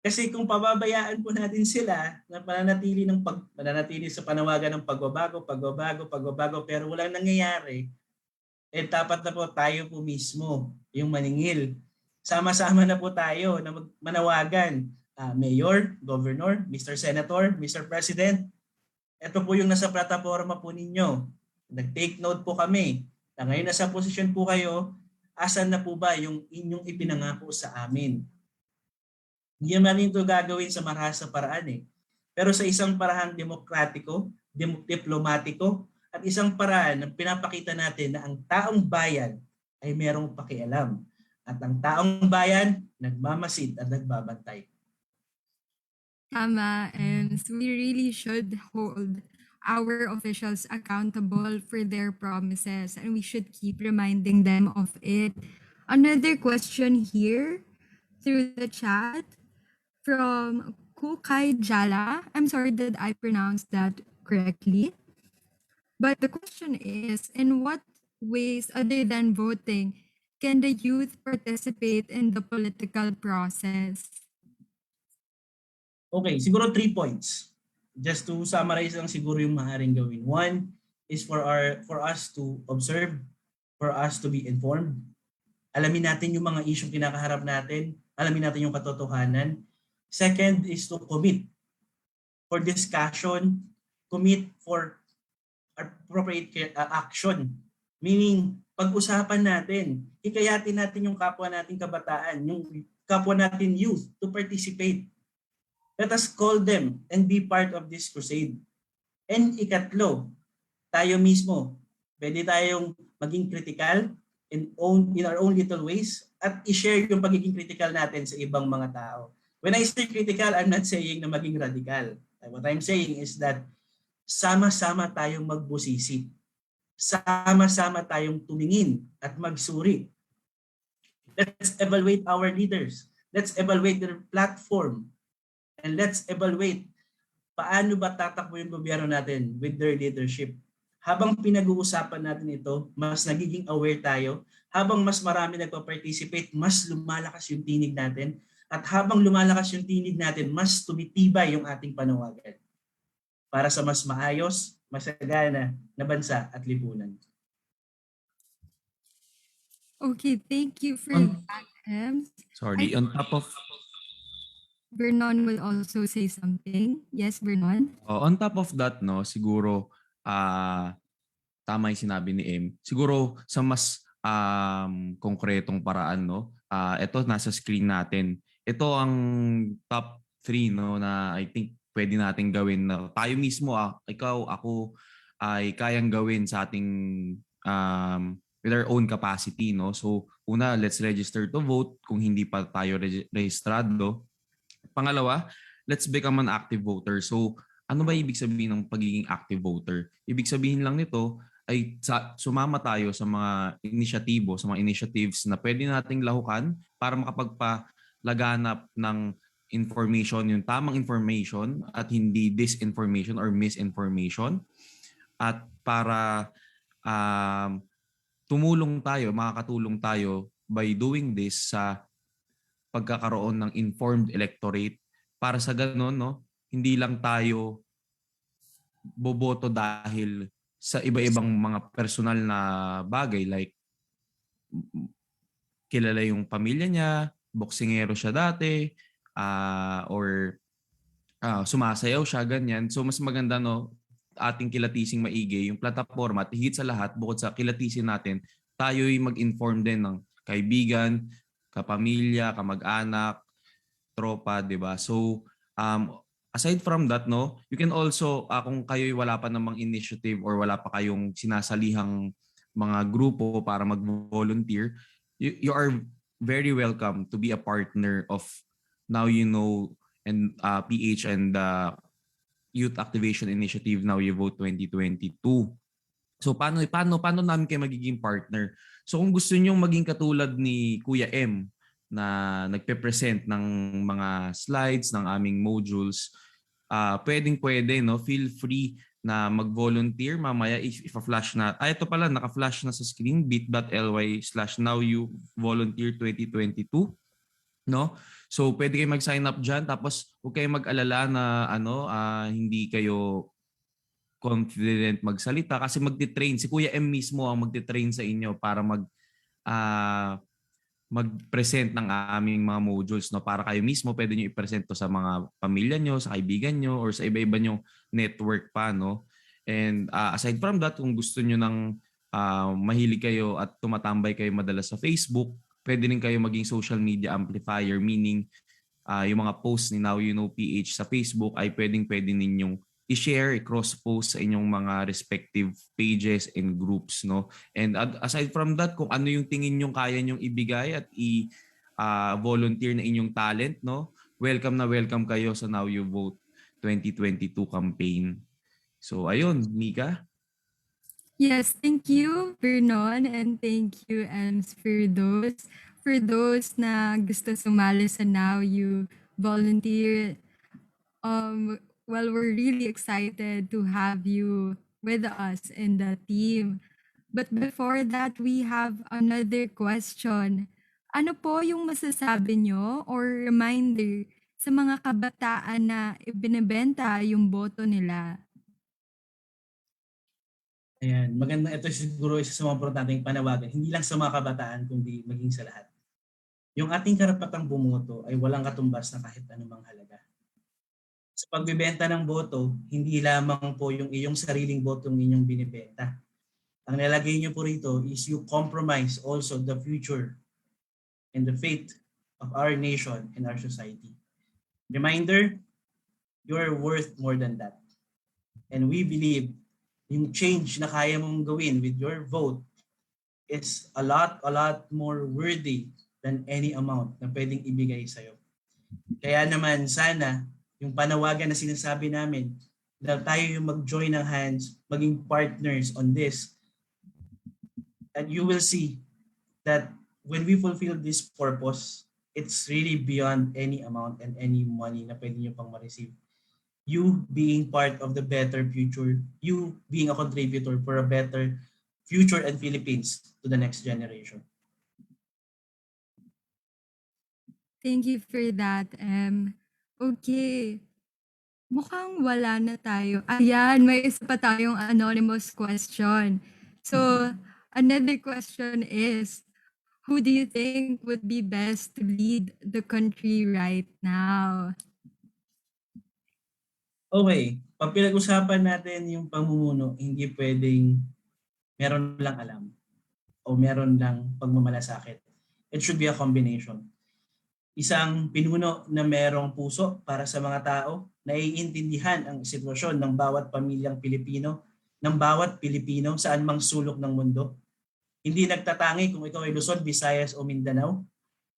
Speaker 3: Kasi kung pababayaan po natin sila na mananatili sa panawagan ng pagbabago, pero walang nangyayari, dapat na po tayo po mismo yung maningil. Sama-sama na po tayo na manawagan, Mayor, Governor, Mr. Senator, Mr. President. Ito po yung nasa plataforma po ninyo. Nag-take note po kami na ngayon nasa posisyon po kayo, asan na po ba yung inyong ipinangako sa amin? Hindi naman ito gagawin sa marahas na paraan pero sa isang paraan demokratiko, diplomatiko, at isang paraan na pinapakita natin na ang taong bayan ay merong pakialam. At ang taong bayan, nagmamasid at nagbabantay.
Speaker 1: Tama, and we really should hold our officials accountable for their promises and we should keep reminding them of it. Another question here through the chat from Kukay Jala. I'm sorry that I pronounced that correctly. But the question is, in what ways other than voting can the youth participate in the political process?
Speaker 3: Okay, siguro 3 points. Just to summarize lang siguro yung maaaring gawin. One is for us to observe, for us to be informed. Alamin natin yung mga issue kinakaharap natin. Alamin natin yung katotohanan. Second is to commit for discussion, commit for appropriate action. Meaning, pag-usapan natin, hikayatin natin yung kapwa nating kabataan, yung kapwa natin youth to participate. Let us call them and be part of this crusade. And ikatlo, tayo mismo, pwede tayong maging critical in our own little ways at i-share yung pagiging critical natin sa ibang mga tao. When I say critical, I'm not saying na maging radical. What I'm saying is that sama-sama tayong magbusisi. Sama-sama tayong tumingin at magsuri. Let's evaluate our leaders. Let's evaluate their platform. And let's evaluate paano ba tatakbo yung gobyerno natin with their leadership. Habang pinag-uusapan natin ito, mas nagiging aware tayo. Habang mas marami nagpa-participate, mas lumalakas yung tinig natin. At habang lumalakas yung tinig natin, mas tumitibay yung ating panawagan para sa mas maayos, masagana na bansa at lipunan.
Speaker 1: Okay, thank you for
Speaker 7: On-
Speaker 1: that, Ems.
Speaker 7: Sorry, on top of
Speaker 1: Vernon will also say something. Yes, Vernon?
Speaker 7: on top of that, no, siguro tama yung sinabi ni M. Siguro sa mas konkretong paraan, no. Ito nasa screen natin. Ito ang top 3, no, na I think pwede nating gawin na tayo mismo, ikaw, ako, ay kayang gawin sa ating with our own capacity, no. So una, let's register to vote kung hindi pa tayo rehistrado. Pangalawa, let's become an active voter. So, ano ba ibig sabihin ng pagiging active voter? Ibig sabihin lang nito ay sumama tayo sa mga inisyatibo, sa mga initiatives na pwede nating lahukan para makapagpalaganap ng information, yung tamang information at hindi disinformation or misinformation. At para makakatulong tayo by doing this sa pagkakaroon ng informed electorate para sa ganun, no, hindi lang tayo boboto dahil sa iba-ibang mga personal na bagay like kilala yung pamilya niya, boksingero siya dati, or sumasayaw siya, ganyan. So mas maganda, no, ating kilatising maigi yung plataforma at higit sa lahat, bukod sa kilatisin natin, tayo'y mag-inform din ng kaibigan, kapamilya, kamag-anak, tropa, 'di ba? So aside from that, no, you can also kung kayo'y wala pa namang initiative or wala pa kayong sinasalihang mga grupo para mag-volunteer, you are very welcome to be a partner of Now You Know and PH and Youth Activation Initiative Now You Vote 2022. So paano namin kayo magiging partner? So kung gusto niyo maging katulad ni Kuya M na nagpe-present ng mga slides ng aming modules, pwede, no, feel free na mag-volunteer mamaya if flash na. Ito pala, naka-flash na sa screen, bit.ly/nowYouVolunteer2022, no? So pwede kayo mag-sign up diyan, tapos huwag kayong mag-alala na hindi kayo confident magsalita kasi magti-train si Kuya M mismo ang magti-train sa inyo para mag-present ng aming mga modules, no, para kayo mismo pwede niyo i-present to sa mga pamilya niyo, sa kaibigan niyo or sa iba-iba niyong network pa, no. And aside from that, kung gusto niyo ng mahilig kayo at tumatambay kayo madalas sa Facebook, pwede rin kayo maging social media amplifier, meaning yung mga posts ni Now You Know PH sa Facebook ay pwede ninyong i-share, i-cross-post sa inyong mga respective pages and groups, no? And aside from that, kung ano yung tingin nyong kaya nyong ibigay at i-volunteer na inyong talent, no? Welcome na welcome kayo sa Now You Vote 2022 campaign. So ayun, Mika.
Speaker 1: Yes, thank you, Vernon, and thank you, Ems, for those na gusto sumali sa Now You Volunteer. Well, we're really excited to have you with us in the team. But before that, we have another question. Ano po yung masasabi nyo or reminder sa mga kabataan na ibinebenta yung boto nila?
Speaker 3: Ayan, maganda. Ito siguro isa sa mga importanteng panawagan, hindi lang sa mga kabataan, kundi maging sa lahat. Yung ating karapatang bumoto ay walang katumbas na kahit anumang halaga. Sa pagbibenta ng boto, hindi lamang po yung iyong sariling boto ang inyong binibenta. Ang nilagay niyo po rito is you compromise also the future and the fate of our nation and our society. Reminder, you're worth more than that. And we believe yung change na kaya mong gawin with your vote is a lot more worthy than any amount na pwedeng ibigay sa'yo. Kaya naman sana yung panawagan na sinasabi namin na tayo yung mag-join ng hands, maging partners on this, and you will see that when we fulfill this purpose, it's really beyond any amount and any money na pwede nyo pang ma-receive. You being part of the better future, you being a contributor for a better future and Philippines to the next generation.
Speaker 1: Thank you for that, Okay. Mukhang wala na tayo. Ayan, may isa pa tayong anonymous question. So, another question is, who do you think would be best to lead the country right now?
Speaker 3: Okay, pag pinag-usapan natin yung pamumuno, hindi pwedeng meron lang alam o meron lang pagmamalasakit. It should be a combination. Isang pinuno na merong puso para sa mga tao, naiintindihan ang sitwasyon ng bawat pamilyang Pilipino, ng bawat Pilipino saan mang sulok ng mundo. Hindi nagtatangi kung ikaw ay Luzon, Visayas o Mindanao.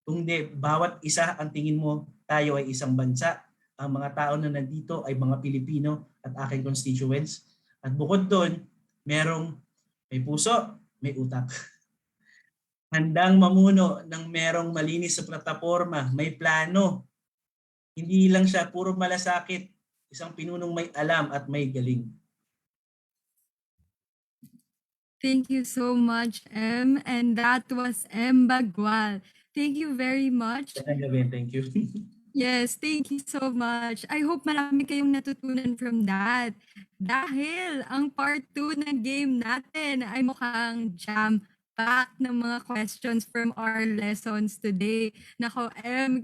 Speaker 3: Kundi bawat isa ang tingin mo tayo ay isang bansa. Ang mga tao na nandito ay mga Pilipino at aking constituents. At bukod doon, may puso, may utak. Handang mamuno ng merong malinis sa plataforma, may plano. Hindi lang siya puro malasakit, isang pinunong may alam at may galing.
Speaker 1: Thank you so much, M. And that was M. Bagwal. Thank you very much.
Speaker 3: Thank you.
Speaker 1: Yes, thank you so much. I hope marami kayong natutunan from that. Dahil ang part 2 ng game natin ay mukhang jam-packed ng mga questions from our lessons today. Nako,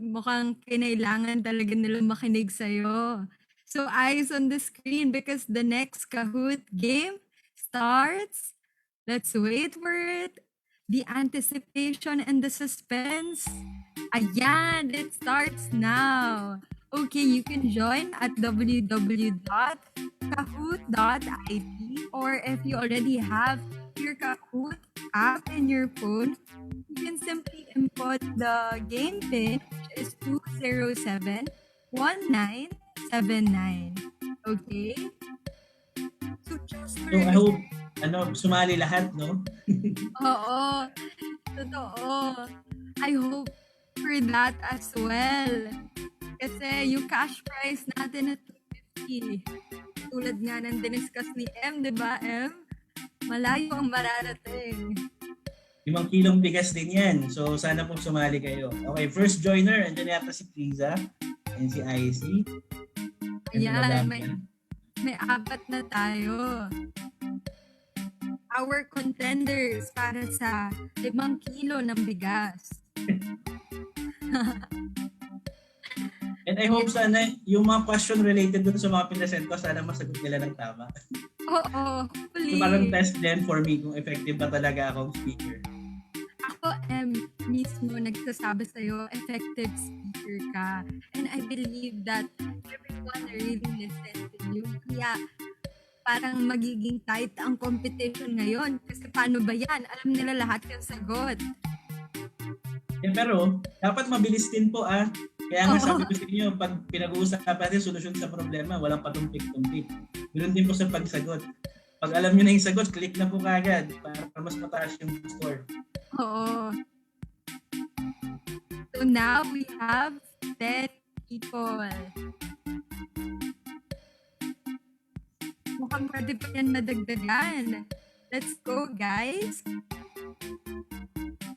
Speaker 1: mukhang kinailangan talaga nila makinig sa'yo. So eyes on the screen because the next Kahoot game starts. Let's wait for it. The anticipation and the suspense. Ayan, it starts now. Okay, you can join at www.kahoot.it, or if you already have your Kahoot app in your phone, you can simply input the game pin, which is 207-1979. Okay? So just for
Speaker 3: So I hope sumali lahat, no?
Speaker 1: Oo, totoo. I hope for that as well. Kasi yung cash prize natin na 250, tulad nga ng diniscuss ni M, di ba M? Malayo ang mararating.
Speaker 3: 5 kilong bigas din yan. So sana po sumali kayo. Okay, first joiner, andyan yata si Kriza and si IC.
Speaker 1: Ayan, may 4 na tayo. Our contenders para sa 5 kilo ng bigas.
Speaker 3: And I hope sana yung mga question related dun sa mga pinasend ko, sana masagot nila ng tama.
Speaker 1: Oo, hopefully.
Speaker 3: So parang test din for me kung effective ba talaga akong speaker.
Speaker 1: Ako, mismo nagsasabi sa'yo, effective speaker ka. And I believe that everyone really listens to you. Kaya parang magiging tight ang competition ngayon. Kasi paano ba yan? Alam nila lahat yung sagot.
Speaker 3: Pero dapat mabilis din po Kaya nga sabi ko sa inyo, pag pinag-uusapan natin solusyon sa problema, walang patumpik-tumpik. Ganoon din po sa pagsagot. Pag alam nyo na yung sagot, click na po kagad para mas mataas yung score.
Speaker 1: Oo. So now we have 10 people. Mukhang pwede pa yan madagdagan. Let's go, guys.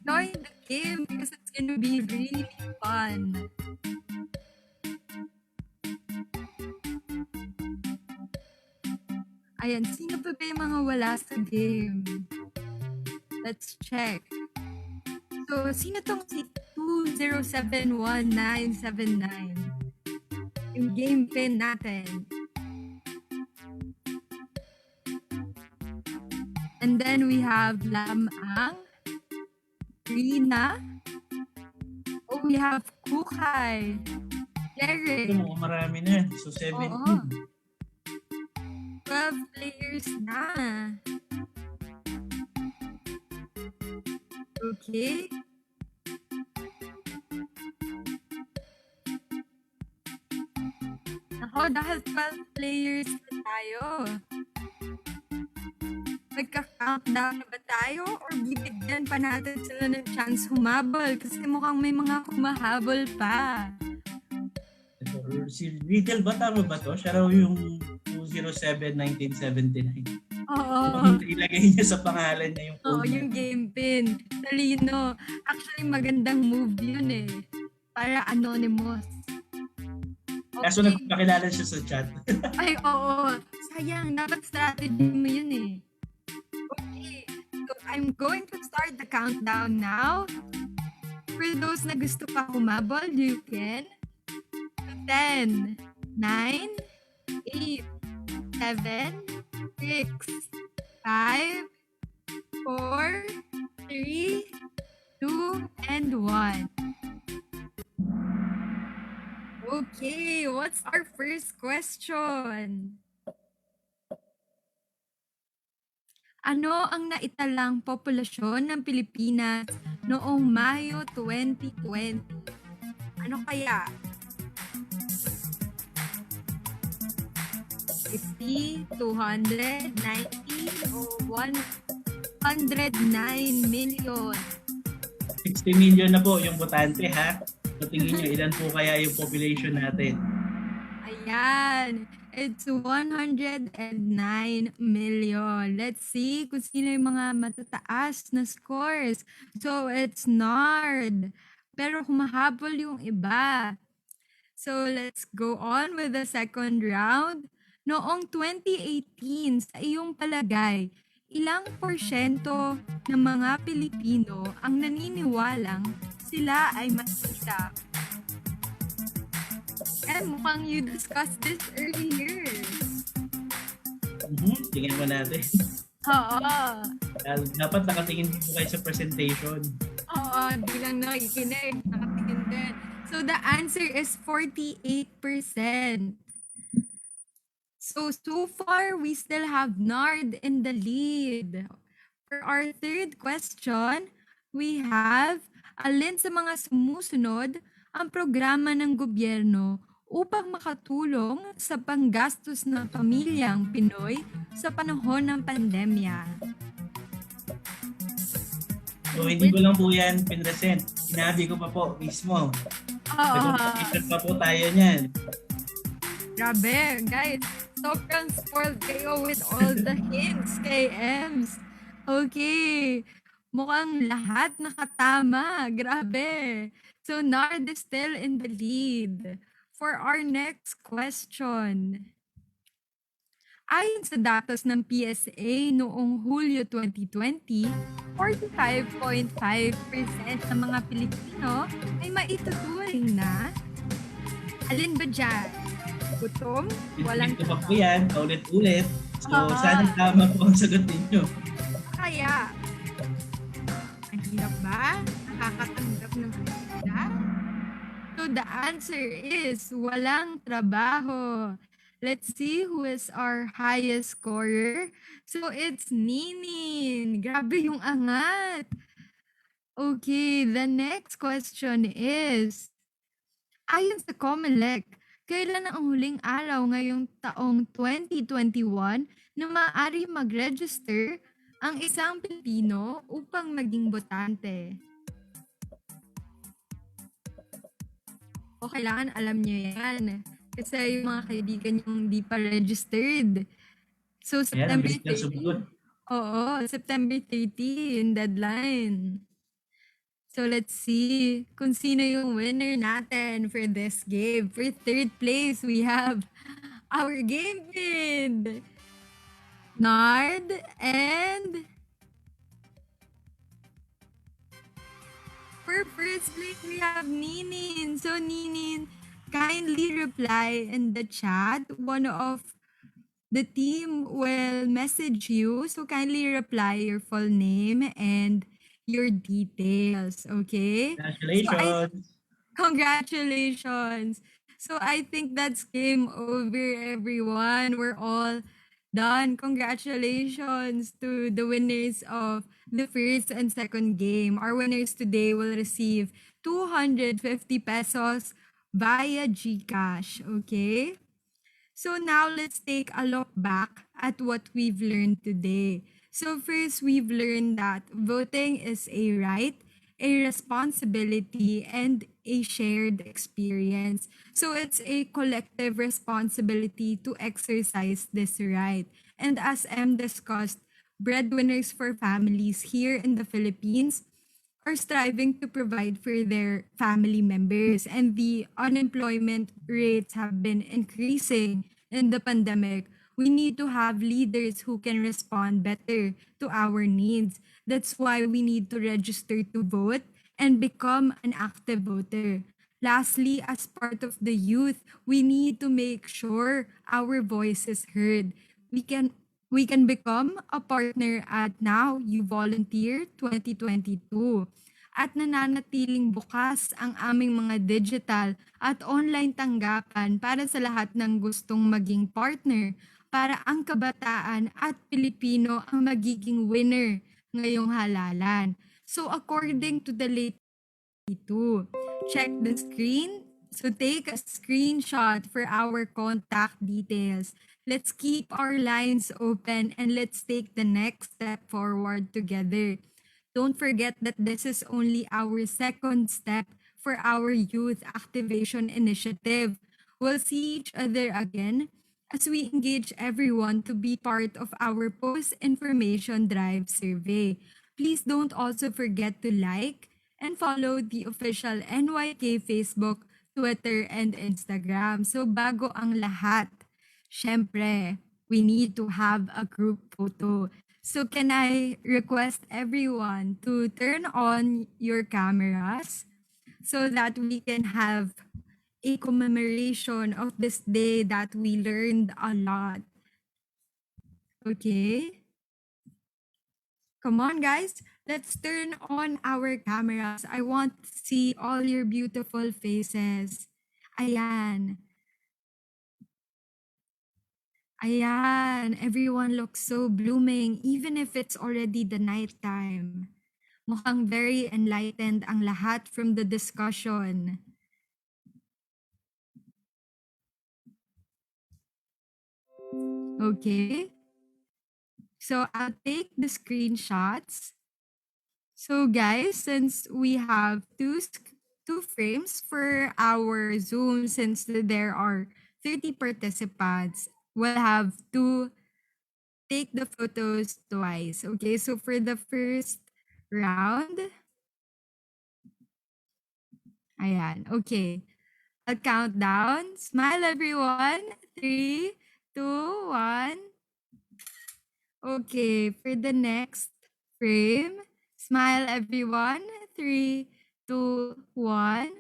Speaker 1: Join the game because it's gonna be really fun. Ayan, sino pa ba yung mga wala sa game? Let's check. So, sino tong si 2071979? Yung game pin natin. And then we have Lamang, Rina. Oh, we have Kukay. Derek.
Speaker 3: Ito mo, marami na. So, 17.
Speaker 1: Oo. 12 players na. Okay. Ako, dahil 12 players na tayo. Magka-countdown na ba tayo? Or bibigyan pa natin sila ng chance humabol? Kasi mukhang may mga humahabol pa.
Speaker 3: Ito, si Riddle ba? Tama ba to? Siya raw yung 207-1979.
Speaker 1: Oo.
Speaker 3: Ilagay niya sa pangalan niya yung
Speaker 1: Oo,
Speaker 3: phone.
Speaker 1: yung game pin. Talino. Actually, magandang move yun eh. Para anonymous.
Speaker 3: Kaso nagpakilala siya sa chat.
Speaker 1: Ay, oo. Sayang, dapat strategy mo yun eh. Okay. So, I'm going to start the countdown now. For those na gusto pa humabol, you can. 10, 9, 8, 7, 6, 5, 4, 3, 2, and 1. Okay, what's our first question? Ano ang naitalang populasyon ng Pilipinas noong Mayo 2020? Ano kaya? 50, 200, 90, o 109 million?
Speaker 3: 60 million na po yung botante ha. So tingin nyo, ilan po kaya yung population natin?
Speaker 1: Ayan. It's 109 million. Let's see kung sino yung mga matataas na scores. So, it's Nard. Pero humahabol yung iba. So, let's go on with the second round. Noong 2018, sa iyong palagay, ilang porsyento ng mga Pilipino ang naniniwalang sila ay masita? Mukhang you discussed this earlier.
Speaker 3: Tingnan mo natin.
Speaker 1: Oo.
Speaker 3: Dapat nakatingin dito kayo sa presentation.
Speaker 1: Oo, di lang nakikinig. Nakatingin din. So, the answer is 48%. So far, we still have Nard in the lead. For our third question, we have, alin sa mga sumusunod ang programa ng gobyerno upang makatulong sa panggastos ng pamilyang Pinoy sa panahon ng pandemya?
Speaker 3: So hindi ko lang po yan pinresent. Sinabi ko pa po mismo. Nag-competition pa po tayo niyan.
Speaker 1: Grabe, guys. Sobrang spoiled kayo with all the hints kay Ems. Okay. Mukhang lahat nakatama. Grabe. So, Nard is still in the lead. For our next question. Ayon sa datos ng PSA noong Hulyo 2020, 45.5% ng mga Pilipino ay maituturing na, alin ba dyan? Gutom? Walang
Speaker 3: Ito pa po yan, ulit-ulit. So
Speaker 1: Oo.
Speaker 3: sana tama po ang sagot ninyo.
Speaker 1: kaya? Ang hirap ba? Nakakatanggap ng pagkakita? So the answer is walang trabaho. Let's see who is our highest scorer. So it's Ninin. Grabe yung angat. Okay, the next question is, ayon sa COMELEC, kailan ang huling araw ngayong taong 2021 na maaari mag-register ang isang Pilipino upang maging botante? O kailangan alam niyo yan. Kasi yung mga kaibigan yung hindi pa registered. So,
Speaker 3: Ayan, ang
Speaker 1: September
Speaker 3: bilis na sumagot.
Speaker 1: 30. Oo, September 30 yung deadline. So, let's see kung sino yung winner natin for this game. For third place, we have our game pin. Nard, and for first place, we have Ninin. So, Ninin, kindly reply in the chat. One of the team will message you. So, kindly reply your full name and your details. Okay? So,
Speaker 3: Congratulations!
Speaker 1: congratulations. So, I think that's game over, everyone. We're all done. Congratulations to the winners of the first and second game. Our winners today will receive 250 pesos via GCash. Okay? So now let's take a look back at what we've learned today. So first, we've learned that voting is a right, a responsibility, and a shared experience. So it's a collective responsibility to exercise this right. And as M discussed, breadwinners for families here in the Philippines are striving to provide for their family members, and the unemployment rates have been increasing in the pandemic. We need to have leaders who can respond better to our needs. That's why we need to register to vote and become an active voter. Lastly, as part of the youth, we need to make sure our voice is heard. We can we can become a partner at Now You Volunteer 2022 at nananatiling bukas ang aming mga digital at online tanggapan para sa lahat ng gustong maging partner para ang kabataan at Pilipino ang magiging winner ngayong halalan. So according to the latest two. Check the screen. So take a screenshot for our contact details. Let's keep our lines open and let's take the next step forward together. Don't forget that this is only our second step for our youth activation initiative. We'll see each other again as we engage everyone to be part of our post-information drive survey. Please don't also forget to like and follow the official NYK Facebook, Twitter, and Instagram. So bago ang lahat, syempre, we need to have a group photo. So can I request everyone to turn on your cameras so that we can have a commemoration of this day that we learned a lot. Okay? Come on, guys. Let's turn on our cameras. I want to see all your beautiful faces. Ayan. Ayan. Everyone looks so blooming, even if it's already the nighttime. Mukhang very enlightened ang lahat from the discussion. Okay. So I'll take the screenshots. So guys, since we have two frames for our Zoom, since there are 30 participants, we'll have to take the photos twice. Okay, so for the first round, ayan, okay. I'll count down. Smile everyone. 3, 2, 1. Okay, for the next frame, smile everyone. 3, 2, 1.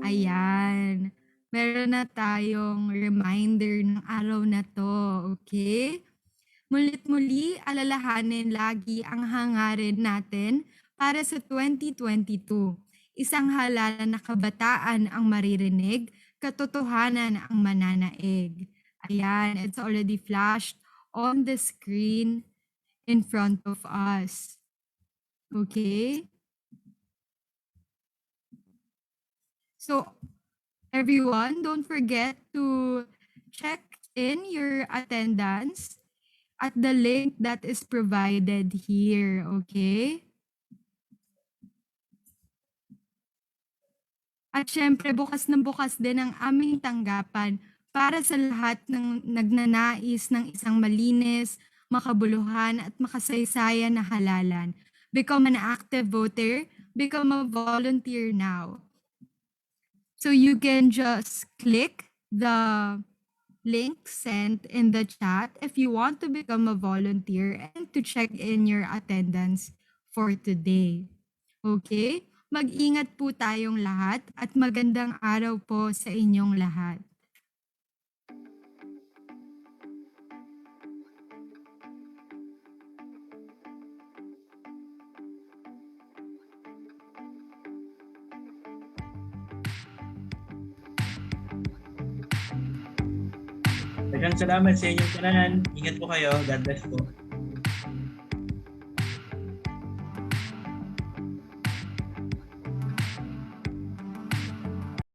Speaker 1: Ayan. Meron na tayong reminder ng araw na to. Okay? Mulit muli, alalahanin lagi ang hangarin natin para sa 2022. Isang halalan na kabataan ang maririnig, katotohanan ang mananaig. Ayan, it's already flashed on the screen in front of us. Okay? So, everyone, don't forget to check in your attendance at the link that is provided here, okay? At syempre, bukas na bukas din ang aming tanggapan para sa lahat ng nagnanais ng isang malinis, makabuluhan at makasaysayan na halalan. Become an active voter, become a volunteer now. So you can just click the link sent in the chat if you want to become a volunteer and to check in your attendance for today. Okay? Mag-ingat po tayong lahat at magandang araw po sa inyong lahat.
Speaker 3: Daghang salamat sa inyong tanan. Ingat po kayo. God bless po.